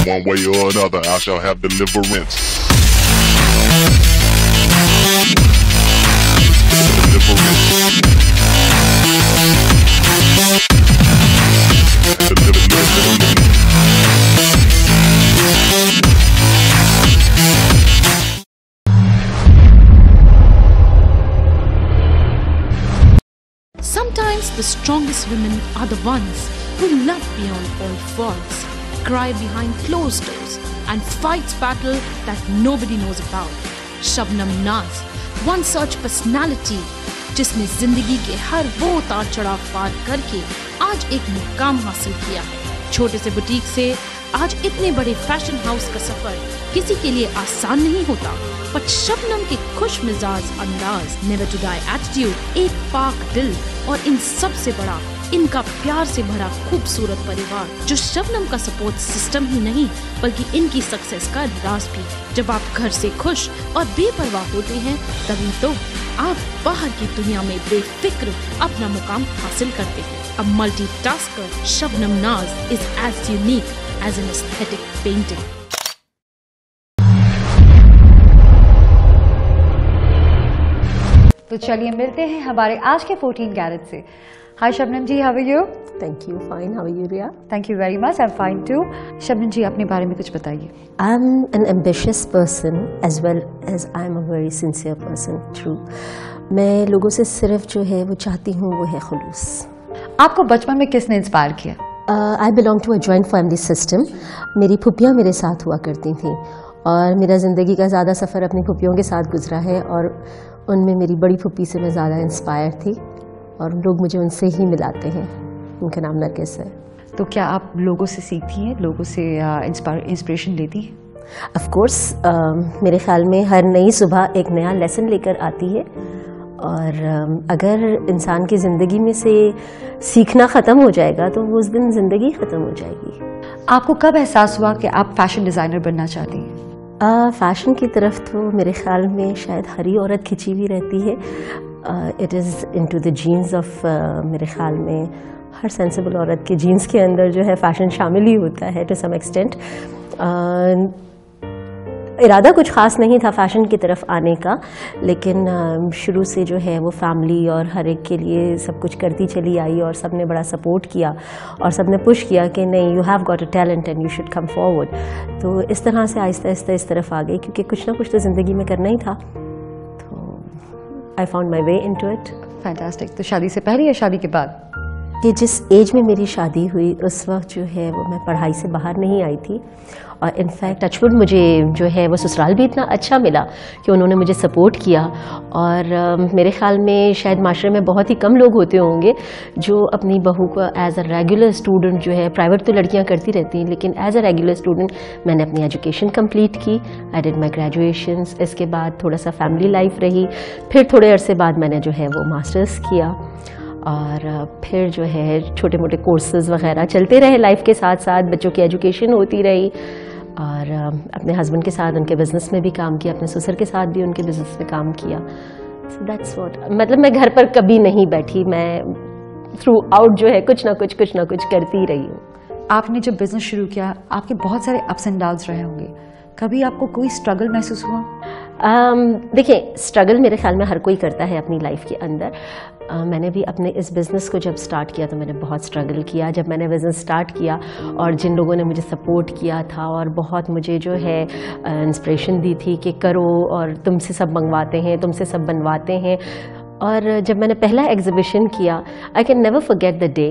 One way or another, I shall have deliverance. Sometimes the strongest women are the ones who love beyond all faults, cry behind closed doors, and fights battle that nobody knows about. Shabnam नाज, one such personality जिसने जिंदगी के हर वो उतार चढ़ाव पार करके आज एक मुकाम हासिल किया है। छोटे से बुटीक से आज इतने बड़े फैशन हाउस का सफर किसी के लिए आसान नहीं होता, पर शबनम के खुश मिजाज अंदाज, नेवर टू डाई एटीट्यूड, एक पाक दिल और इन सब से बड़ा इनका प्यार से भरा खूबसूरत परिवार, जो शबनम का सपोर्ट सिस्टम ही नहीं बल्कि इनकी सक्सेस का राज भी है। जब आप घर से खुश और बेपरवाह होते हैं तभी तो आप बाहर की दुनिया में बेफिक्र अपना मुकाम हासिल करते हैं। अ multitasker, Shabnam Naz is as unique as an aesthetic painting. तो चलिए मिलते हैं हमारे आज के 14 कैरेट से। Hi Shabnam ji, how are you? Thank you. Fine. How are you, Ria? Thank you very much, I am fine too. Shabnam ji, अपने बारे में कुछ बताइए। I'm an ambitious person as well as I'm a very sincere person. True. मैं लोगों से सिर्फ जो है वो चाहती हूँ वो है खुलूस। आपको बचपन में किसने इंस्पायर किया? I belong to a joint family system. मेरी फुप्पियाँ मेरे साथ हुआ करती थी और मेरा ज़िंदगी का ज़्यादा सफ़र अपनी फुप्पियों के साथ गुजरा है और उनमें मेरी बड़ी फुप्पी से मैं ज़्यादा इंस्पायर थी और लोग मुझे उनसे ही मिलाते हैं। उनका नाम नरगिस है। तो क्या आप लोगों से सीखती हैं, लोगों से इंस्पिरेशन लेती हैं? ऑफ कोर्स, मेरे ख्याल में हर नई सुबह एक नया लेसन लेकर आती है और अगर इंसान की ज़िंदगी में से सीखना ख़त्म हो जाएगा तो उस दिन ज़िंदगी ख़त्म हो जाएगी। आपको कब एहसास हुआ कि आप फैशन डिज़ाइनर बनना चाहती हैं? फ़ैशन की तरफ तो मेरे ख्याल में शायद हर ही औरत खिंची हुई रहती है। It is into the jeans of, मेरे ख्याल में हर सेंसिबल औरत के जीन्स के अंदर जो है फ़ैशन शामिल ही होता है टू सम एक्सटेंट। इरादा कुछ ख़ास नहीं था फ़ैशन की तरफ आने का, लेकिन शुरू से जो है वो फैमिली और हर एक के लिए सब कुछ करती चली आई और सब ने बड़ा सपोर्ट किया और सब ने पुश किया कि नहीं, you have got a talent and you should come forward. तो इस तरह से आहिस्ता आहिस्ता इस तरफ आ गई, क्योंकि कुछ ना कुछ तो ज़िंदगी में करना ही था। तो I found my way into it. Fantastic. तो शादी से पहले या शादी के बाद? कि जिस एज में मेरी शादी हुई उस वक्त जो है वो मैं पढ़ाई से बाहर नहीं आई थी और इनफैक्ट टचवुड मुझे जो है वो ससुराल भी इतना अच्छा मिला कि उन्होंने मुझे सपोर्ट किया। और मेरे ख्याल में शायद माशरे में बहुत ही कम लोग होते होंगे जो अपनी बहू को एज अ रेगुलर स्टूडेंट जो है, प्राइवेट तो लड़कियां करती रहती हैं लेकिन एज अ रेगुलर स्टूडेंट मैंने अपनी एजुकेशन कंप्लीट की। I did my graduations. इसके बाद थोड़ा सा फैमिली लाइफ रही, फिर थोड़े अरसे बाद मैंने जो है वो मास्टर्स किया और फिर जो है छोटे मोटे कोर्सेज़ वगैरह चलते रहे लाइफ के साथ साथ, बच्चों की एजुकेशन होती रही और अपने हस्बैंड के साथ उनके बिज़नेस में भी काम किया, अपने ससुर के साथ भी उनके बिज़नेस में काम किया। सो दैट्स व्हाट, मतलब मैं घर पर कभी नहीं बैठी, मैं थ्रू आउट जो है कुछ ना कुछ करती रही हूँ। आपने जब बिज़नेस शुरू किया आपके बहुत सारे अप्स एंड डाउन्स रहे होंगे, कभी आपको कोई स्ट्रगल महसूस हुआ? देखिए, स्ट्रगल मेरे ख्याल में हर कोई करता है अपनी लाइफ के अंदर। मैंने भी अपने इस बिज़नेस को जब स्टार्ट किया तो मैंने बहुत स्ट्रगल किया। जब मैंने बिज़नेस स्टार्ट किया और जिन लोगों ने मुझे सपोर्ट किया था और बहुत मुझे जो है इंस्पिरेशन दी थी कि करो और तुमसे सब मंगवाते हैं, तुमसे सब बनवाते हैं। और जब मैंने पहला एग्ज़िबिशन किया, I can never forget the day,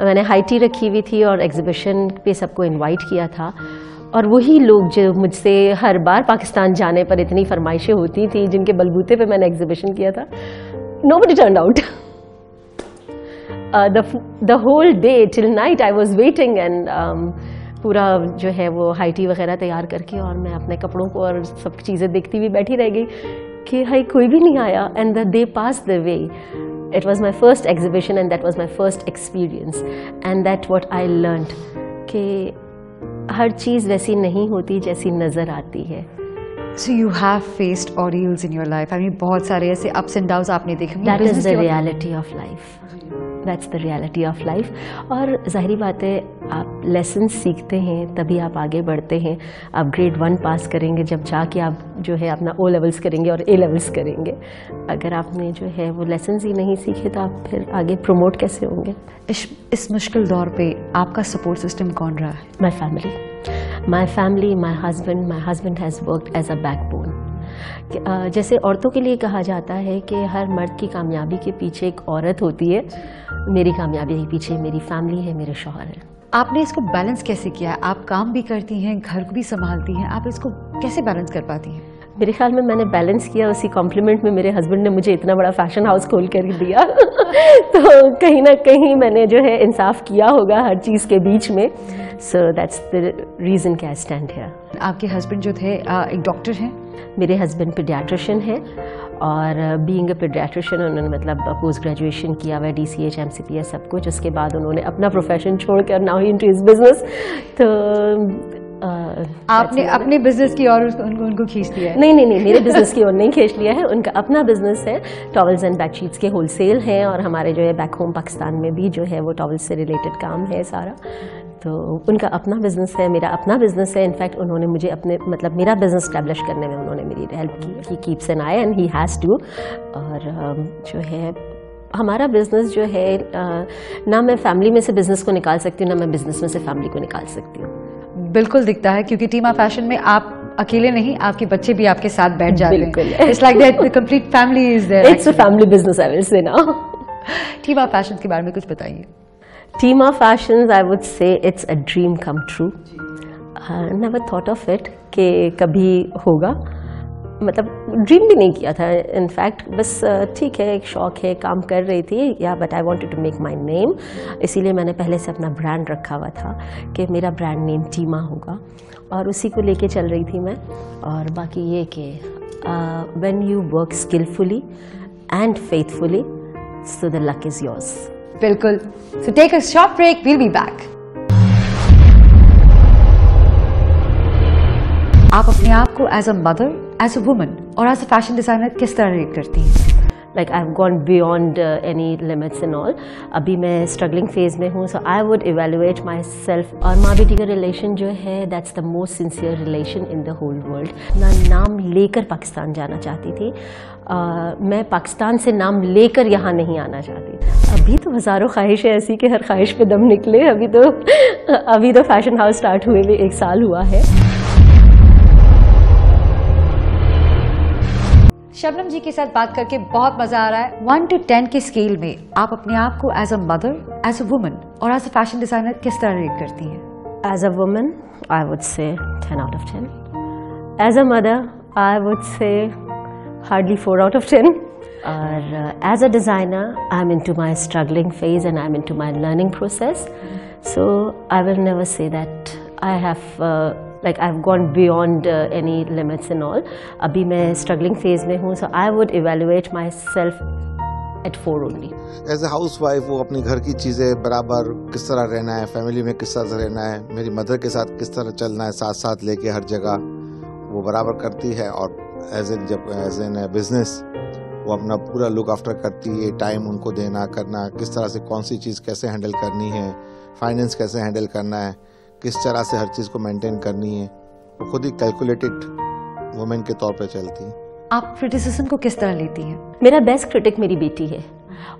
मैंने हाई टी रखी हुई थी और एग्ज़िबिशन पे सबको इन्वाइट किया था और वही लोग जो मुझसे हर बार पाकिस्तान जाने पर इतनी फरमाइशें होती थी जिनके बलबूते पे मैंने एग्जीबिशन किया था, nobody turned out. The whole day till night I was waiting and पूरा जो है वो हाई टी वगैरह तैयार करके और मैं अपने कपड़ों को और सब चीज़ें देखती हुई बैठी रह गई कि हाई कोई भी नहीं आया। And the day pass the way. It was my first exhibition and that was my first experience and that what I learned कि हर चीज़ वैसी नहीं होती जैसी नज़र आती है। So you have faced ordeals in your life. I mean, बहुत सारे ऐसे ups and downs आपने देखे। That is the reality of life. That's the reality of life. और ज़ाहिरी बात है, आप लेसन सीखते हैं तभी आप आगे बढ़ते हैं। आप ग्रेड 1 पास करेंगे जब जाके आप जो है अपना ओ लेवल्स करेंगे और ए लेवल्स करेंगे। अगर आपने जो है वो लेसन्स ही नहीं सीखे तो आप फिर आगे प्रमोट कैसे होंगे। इस मुश्किल दौर पे आपका सपोर्ट सिस्टम कौन रहा है? My family, my husband has worked as a backbone. जैसे औरतों के लिए कहा जाता है कि हर मर्द की कामयाबी के पीछे एक औरत होती है, मेरी कामयाबी के पीछे मेरी फैमिली है, मेरे शौहर हैं। आपने इसको बैलेंस कैसे किया? आप काम भी करती हैं, घर को भी संभालती हैं, आप इसको कैसे बैलेंस कर पाती हैं? मेरे ख्याल में मैंने बैलेंस किया, उसी कॉम्प्लीमेंट में मेरे हस्बैंड ने मुझे इतना बड़ा फैशन हाउस खोल कर दिया तो कहीं ना कहीं मैंने जो है इंसाफ किया होगा हर चीज़ के बीच में। सो दैट्स द रीज़न कि आई स्टैंड हियर। आपके हस्बैंड जो थे एक डॉक्टर हैं? मेरे हस्बैंड पीडियाट्रिशियन है और बीइंग अ पीडियाट्रिशियन उन्होंने मतलब पोस्ट ग्रेजुएशन किया हुआ है, DCH MCPS सब कुछ। उसके बाद उन्होंने अपना प्रोफेशन छोड़कर now he into his business. तो आपने अपने बिजनेस की और उनको खींच लिया है? नहीं, मेरे बिजनेस की ओर नहीं खींच लिया है, उनका अपना बिजनेस है। टॉवल्स एंड बेडशीट्स के होलसेल हैं और हमारे जो है बैक होम पाकिस्तान में भी जो है वो टॉवल्स से रिलेटेड काम है सारा। तो उनका अपना बिजनेस है, मेरा अपना बिजनेस है। इनफैक्ट उन्होंने मुझे अपने मतलब मेरा बिजनेस स्टैब्लिश करने में उन्होंने मेरी हेल्प की। He keeps an eye and he has to. और जो है हमारा बिजनेस जो है ना मैं फैमिली में से बिजनेस को निकाल सकती हूँ, ना मैं बिजनेस में से फैमिली को निकाल सकती हूँ। बिल्कुल दिखता है, क्योंकि टीमा फैशन में आप अकेले नहीं, आपके बच्चे भी आपके साथ बैठ जाते हैं। It's like that the complete family is there. It's a family business I will say now. टीमा फैशन के बारे में कुछ बताइए। Tima Fashions, I would say it's a dream come true. Never thought of it कि कभी होगा, मतलब ड्रीम भी नहीं किया था। इनफैक्ट बस ठीक है, एक शौक है, काम कर रही थी या but I wanted to make my name, इसीलिए मैंने पहले से अपना ब्रांड रखा हुआ था कि मेरा ब्रांड नेम टीमा होगा और उसी को लेके चल रही थी मैं। और बाकी ये कि when you work skilfully and faithfully so the luck is yours. बिल्कुल। So take a short break, we'll be back. आप अपने आप को as a mother, as a woman और एज अ फैशन डिजाइनर किस तरह रेट करती हैं? Like I have gone beyond any limits and all. अभी मैं स्ट्रगलिंग फेज में हूँ, so I would evaluate my self. और माँ बेटी का रिलेशन जो है that's the most sincere relation in the whole world. मैं नाम लेकर पाकिस्तान जाना चाहती थी, मैं पाकिस्तान से नाम लेकर यहाँ नहीं आना चाहती। अभी तो हज़ारों ख्वाहिश है ऐसी कि हर ख्वाहिश पे दम निकले। अभी तो फैशन हाउस स्टार्ट हुए हुए 1 साल हुआ है। शबनम जी के साथ बात करके बहुत मजा आ रहा है। 1 to 10 के स्केल में आप अपने आप को as a mother, as a woman और एज अ फैशन डिजाइनर किस तरह रेट करती हैं? As a woman I would say 10 out of 10. As a mother I would say hardly 4 out of 10. As a designer, I'm into my struggling phase and I'm into my learning process. So I will never say that I have I've gone beyond any limits and all. अभी मैं struggling phase में हूँ, so I would evaluate myself at 4 only. As a housewife, वो अपनी घर की चीज़ें बराबर किस तरह रहना है, फैमिली में किस तरह रहना है, मेरी मदर के साथ किस तरह चलना है, साथ साथ लेके हर जगह वो बराबर करती है। और एज एन बिजनेस वो अपना पूरा लुक आफ्टर करती है, टाइम उनको देना करना, किस तरह से कौन सी चीज़ कैसे हैंडल करनी है, फाइनेंस कैसे हैंडल करना है, किस तरह से हर चीज़ को मेंटेन करनी है, वो खुद ही कैलकुलेटेड वुमेन के तौर पे चलती है। आप क्रिटिसिज्म को किस तरह लेती हैं? मेरा बेस्ट क्रिटिक मेरी बेटी है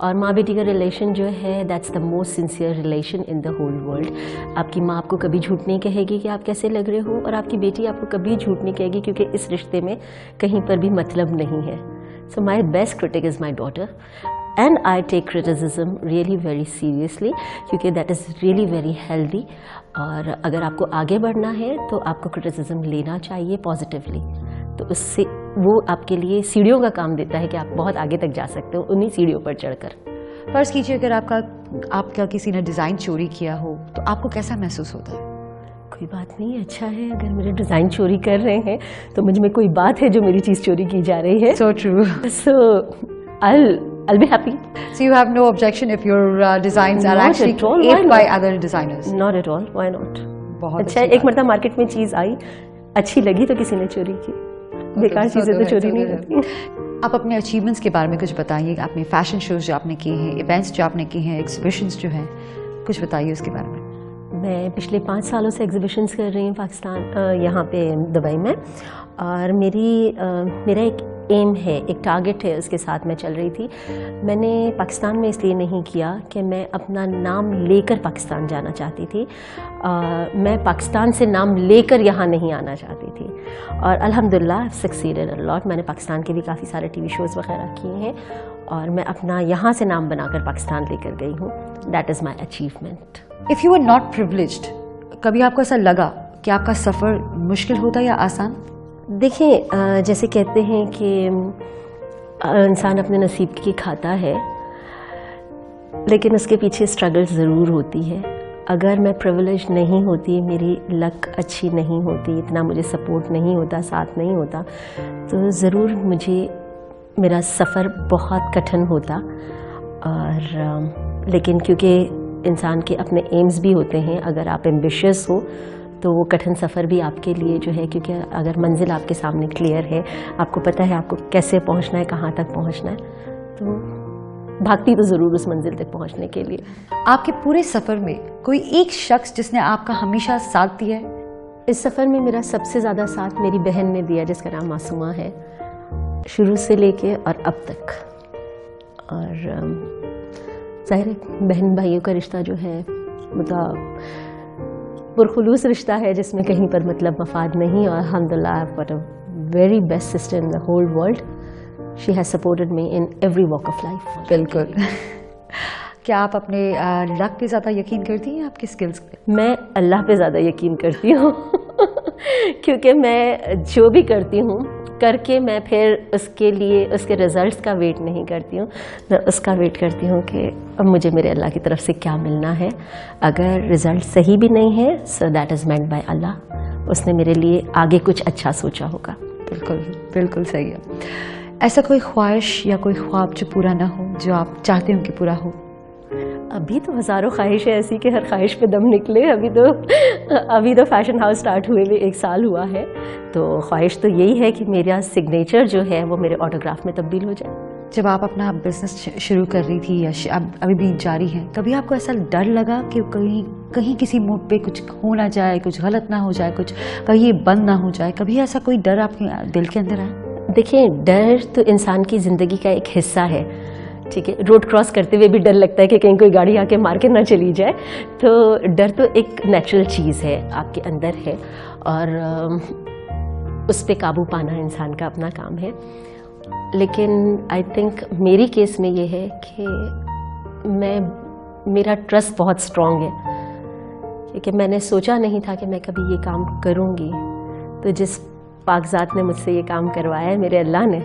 और माँ बेटी का रिलेशन जो है that's the most sincere relation in the whole world. आपकी माँ आपको कभी झूठ नहीं कहेगी कि आप कैसे लग रहे हो और आपकी बेटी आपको कभी झूठ नहीं कहेगी, क्योंकि इस रिश्ते में कहीं पर भी मतलब नहीं है। So my best critic is my daughter and I take criticism really very seriously, क्योंकि that is really very healthy. और अगर आपको आगे बढ़ना है तो आपको क्रिटिसिज्म लेना चाहिए पॉजिटिवली, तो उससे वो आपके लिए सीढ़ियों का काम देता है कि आप बहुत आगे तक जा सकते हो उन्हीं सीढ़ियों पर चढ़कर। फर्ज कीजिए अगर आपका किसी ने डिज़ाइन चोरी किया हो तो आपको कैसा महसूस होता है? कोई बात नहीं, अच्छा है। अगर मेरे डिज़ाइन चोरी कर रहे हैं तो मुझ में कोई बात है जो मेरी चीज़ चोरी की जा रही है। So true. So I'll be happy. So you have no objection if your designs are actually aped by other designers? Not at all. Why not? बहुत अच्छा, एक मरतबा मार्केट में चीज़ आई, अच्छी लगी तो किसी ने चोरी की। बेकार चीज़ें तो चोरी नहीं होती। आप अपने अचीवमेंट्स के बारे में कुछ बताइए, आपने फैशन शोज जो आपने किए हैं, इवेंट्स जो आपने किए हैं, एग्जीबिशंस जो हैं, कुछ बताइए उसके बारे में। मैं पिछले 5 सालों से एग्जीबिशंस कर रही हूँ पाकिस्तान, यहाँ पे दुबई में, और मेरा एक एम है, एक टारगेट है, उसके साथ मैं चल रही थी। मैंने पाकिस्तान में इसलिए नहीं किया कि मैं अपना नाम लेकर पाकिस्तान जाना चाहती थी, मैं पाकिस्तान से नाम लेकर यहाँ नहीं आना चाहती थी, और अल्हम्दुलिल्लाह सक्सीडेड अ लॉट। मैंने पाकिस्तान के भी काफ़ी सारे टीवी शोज़ वगैरह किए हैं, और मैं अपना यहाँ से नाम बनाकर पाकिस्तान लेकर गई हूँ। That is my achievement. If you are not privileged, कभी आपको ऐसा लगा कि आपका सफ़र मुश्किल होता या आसान? देखिए, जैसे कहते हैं कि इंसान अपने नसीब की खाता है, लेकिन उसके पीछे स्ट्रगल ज़रूर होती है। अगर मैं प्रिविलेज नहीं होती, मेरी लक अच्छी नहीं होती, इतना मुझे सपोर्ट नहीं होता, साथ नहीं होता, तो ज़रूर मेरा सफ़र बहुत कठिन होता। और लेकिन क्योंकि इंसान के अपने एम्स भी होते हैं, अगर आप एम्बिशियस हो तो वो कठिन सफ़र भी आपके लिए जो है, क्योंकि अगर मंजिल आपके सामने क्लियर है, आपको पता है आपको कैसे पहुंचना है, कहाँ तक पहुंचना है, तो भागती तो ज़रूर उस मंजिल तक पहुंचने के लिए। आपके पूरे सफ़र में कोई एक शख्स जिसने आपका हमेशा साथ दिया है? इस सफ़र में मेरा सबसे ज़्यादा साथ मेरी बहन ने दिया, जिसका नाम मासूमा है, शुरू से लेके और अब तक। और ज़ाहिर है बहन भाइयों का रिश्ता जो है मतलब पुरखुलूस रिश्ता है, जिसमें कहीं पर मतलब मफाद नहीं। और अल्हम्दुलिल्लाह I have got a very best sister in the whole world. She has supported me in every walk of life. बिल्कुल। क्या आप अपने लक पे ज़्यादा यकीन करती हैं, आपके स्किल्स पे? मैं अल्लाह पे ज़्यादा यकीन करती हूँ क्योंकि मैं जो भी करती हूँ करके मैं फिर उसके लिए उसके रिज़ल्ट्स का वेट नहीं करती हूँ, मैं उसका वेट करती हूँ कि अब मुझे मेरे अल्लाह की तरफ से क्या मिलना है। अगर रिज़ल्ट सही भी नहीं है, so that is meant by Allah, उसने मेरे लिए आगे कुछ अच्छा सोचा होगा। बिल्कुल बिल्कुल सही है। ऐसा कोई ख्वाहिश या कोई ख्वाब जो पूरा ना हो, जो आप चाहते हो कि पूरा हो? अभी तो हज़ारों ख्वाहिशें ऐसी कि हर ख्वाहिश पे दम निकले। अभी तो फैशन हाउस स्टार्ट हुए भी 1 साल हुआ है, तो ख्वाहिश तो यही है कि मेरा सिग्नेचर जो है वो मेरे ऑटोग्राफ में तब्दील हो जाए। जब आप अपना बिजनेस शुरू कर रही थी या अभी भी जारी है, कभी आपको ऐसा डर लगा कि कहीं किसी मोड़ पे कुछ हो ना जाए, कुछ गलत ना हो जाए, कुछ कहीं ये बंद ना हो जाए? कभी ऐसा कोई डर आपके दिल के अंदर आया? देखिए, डर तो इंसान की ज़िंदगी का एक हिस्सा है, ठीक है। रोड क्रॉस करते हुए भी डर लगता है कि कहीं कोई गाड़ी आके मार के ना चली जाए, तो डर तो एक नेचुरल चीज़ है, आपके अंदर है, और उस पे काबू पाना इंसान का अपना काम है। लेकिन आई थिंक मेरी केस में ये है कि मेरा ट्रस्ट बहुत स्ट्रॉन्ग है, क्योंकि मैंने सोचा नहीं था कि मैं कभी ये काम करूँगी, तो जिस पाकज़ात ने मुझसे ये काम करवाया है, मेरे अल्लाह ने,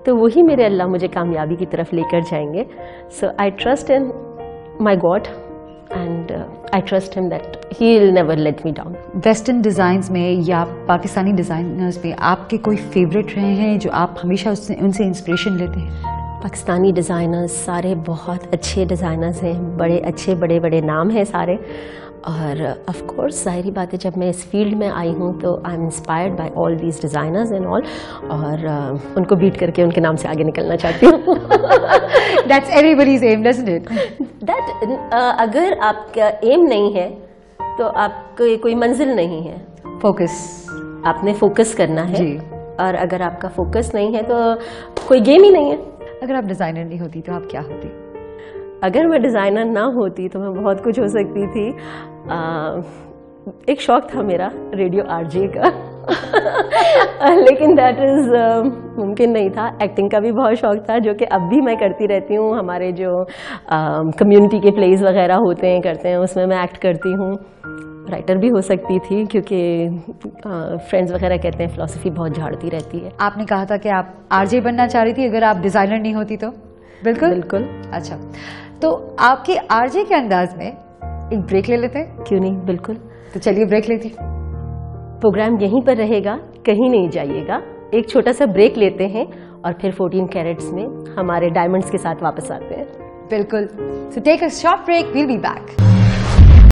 तो वही मेरे अल्लाह मुझे कामयाबी की तरफ लेकर जाएंगे। So I trust in my God and I trust him that he will never let me down. Western designs में या पाकिस्तानी डिज़ाइनर्स में आपके कोई फेवरेट रहे हैं जो आप हमेशा उनसे इंस्पिरेशन लेते हैं? पाकिस्तानी डिज़ाइनर्स सारे बहुत अच्छे डिज़ाइनर्स हैं, बड़े अच्छे बड़े बड़े नाम हैं सारे, और ऑफ कोर्स ज़ाहिरी बात है, जब मैं इस फील्ड में आई हूँ तो I am inspired by all these designers and all, और उनको बीट करके उनके नाम से आगे निकलना चाहती हूँ। That's everybody's aim, doesn't it? That अगर आपका एम नहीं है तो आपको कोई मंजिल नहीं है। फोकस, आपने फोकस करना है जी। और अगर आपका फोकस नहीं है तो कोई गेम ही नहीं है। अगर आप डिज़ाइनर नहीं होती तो आप क्या होती? अगर मैं डिज़ाइनर ना होती तो मैं बहुत कुछ हो सकती थी। एक शौक था मेरा रेडियो आरजे का लेकिन दैट इज़ मुमकिन नहीं था। एक्टिंग का भी बहुत शौक था, जो कि अब भी मैं करती रहती हूँ। हमारे जो कम्युनिटी के प्लेस वगैरह होते हैं, करते हैं, उसमें मैं एक्ट करती हूँ। राइटर भी हो सकती थी, क्योंकि फ्रेंड्स वगैरह कहते हैं फ़िलॉसफी बहुत झाड़ती रहती है। आपने कहा था कि आप आरजे बनना चाह रही थी अगर आप डिज़ाइनर नहीं होती तो? बिल्कुल बिल्कुल। अच्छा, तो आपके आरजे के अंदाज में एक ब्रेक ले लेते हैं? क्यों नहीं, बिल्कुल। तो चलिए ब्रेक लेती। प्रोग्राम यहीं पर रहेगा, कहीं नहीं जाइएगा। एक छोटा सा ब्रेक लेते हैं और फिर 14 कैरेट्स में हमारे डायमंड्स के साथ वापस आते हैं। बिल्कुल। So take a short break, we'll be back.